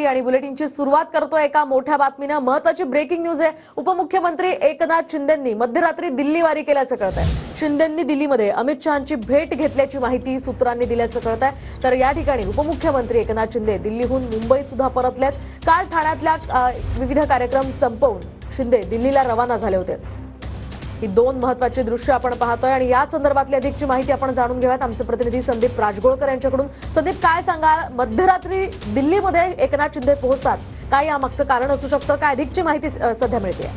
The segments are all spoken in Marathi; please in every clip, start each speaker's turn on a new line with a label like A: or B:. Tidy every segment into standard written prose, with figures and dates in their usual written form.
A: बुलेटिनसाठी आणि बुलेटिनची सुरुवात करतो एका मोठ्या बातमीने। महत्त्वाची ब्रेकिंग न्यूज आहे। उपमुख्यमंत्री एकनाथ शिंदेंनी मध्यरात्री दिल्ली वारी केल्याचं कळतंय। शिंदेंनी दिल्लीमध्ये अमित शहांची भेट घेतल्याची माहिती सूत्रांनी दिल्याचं कळतंय। तर या ठिकाणी उपमुख्यमंत्री एकनाथ शिंदे दिल्लीहून मुंबईत सुद्धा परतलेत। काल ठाण्यातल्या विविध कार्यक्रम संपवून शिंदे दिल्लीला रवाना झाले होते। ही दोन महत्त्वाची दृश्य आपण पाहतोय आणि या संदर्भातली अधिकची माहिती आपण जाणून घेऊयात आमचे प्रतिनिधी संदीप राजगोळकर यांच्याकडून। संदीप, काय सांगाल, मध्यरात्री दिल्लीमध्ये एकनाथ शिंदे पोहोचतात, काय यामागचं कारण असू शकतं, काय अधिकची माहिती सध्या मिळते?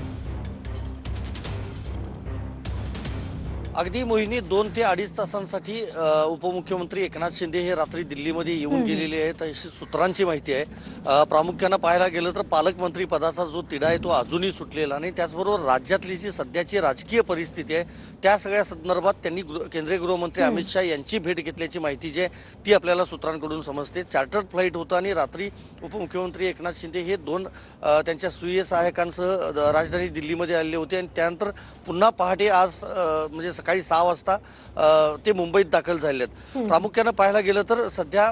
B: अगदी मोहिनी 2 ते 2.5 तासांसाठी उपमुख्यमंत्री एकनाथ शिंदे हे रात्री दिल्लीमध्ये येऊन गेलेले आहेत अशी सूत्रांची माहिती आहे। प्रामुख्यानं पाहायला गेलं तर पालकमंत्री पदाचा जो तिढा आहे तो अजूनही सुटलेला नाही। त्याचबरोबर राज्यातली जी सध्याची राजकीय परिस्थिती आहे त्या सगळ्या संदर्भात त्यांनी केंद्रीय गृहमंत्री अमित शहा यांची भेट घेतल्याची माहिती जी आहे ती आपल्याला सूत्रांकडून समजते। चार्टर्ड फ्लाईट होतं आणि रात्री उपमुख्यमंत्री एकनाथ शिंदे हे 2 त्यांच्या स्वीय सहायकांसह राजधानी दिल्लीमध्ये आलेले होते आणि त्यानंतर पुन्हा पहाटे आज म्हणजे सकाळी 6 वाजता ते मुंबईत दाखल झाले आहेत। प्रामुख्यानं पाहायला गेलं तर सध्या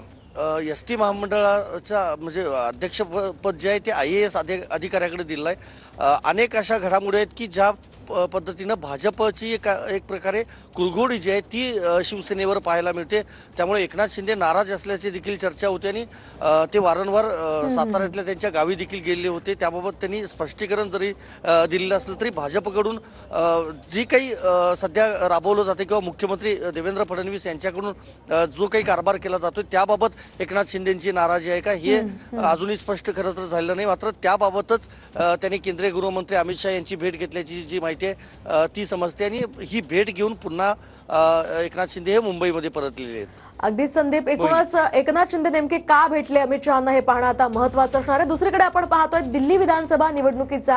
B: एसटी महामंडळाच्या म्हणजे अध्यक्षपद जे आहे ते IAS अधिकाऱ्याकडे दिलं आहे। अनेक अशा घडामोडी आहेत की ज्या पद्धतीनं भाजपची एक प्रकारे कुरघोडी जी आहे ती शिवसेनेवर पाहायला मिळते। त्यामुळे एकनाथ शिंदे नाराज असल्याची देखील चर्चा होते आणि ते वारंवार साताऱ्यातल्या त्यांच्या गावी देखील गेलेले होते। त्याबाबत त्यांनी स्पष्टीकरण जरी दिलेलं असलं तरी भाजपकडून जी काही सध्या राबवलं जाते किंवा मुख्यमंत्री देवेंद्र फडणवीस यांच्याकडून जो काही कारभार केला जातो त्याबाबत एकनाथ शिंदेंची नाराजी आहे का हे अजूनही स्पष्ट खरं तर झालेलं नाही। मात्र त्याबाबतच त्यांनी केंद्रीय गृहमंत्री अमित शहा यांची भेट घेतल्याची जी माहिती आहे ती समजते आणि ही भेट घेऊन पुन्हा एकनाथ शिंदे हे मुंबईमध्ये परतलेले आहेत।
A: अगदी संदीप, एकूणच एकनाथ शिंदे नेमके का भेटले अमित शहांना हे पाहणं आता महत्त्वाचं असणार आहे। दुसरीकडे आपण पाहतोय दिल्ली विधानसभा निवडणुकीचा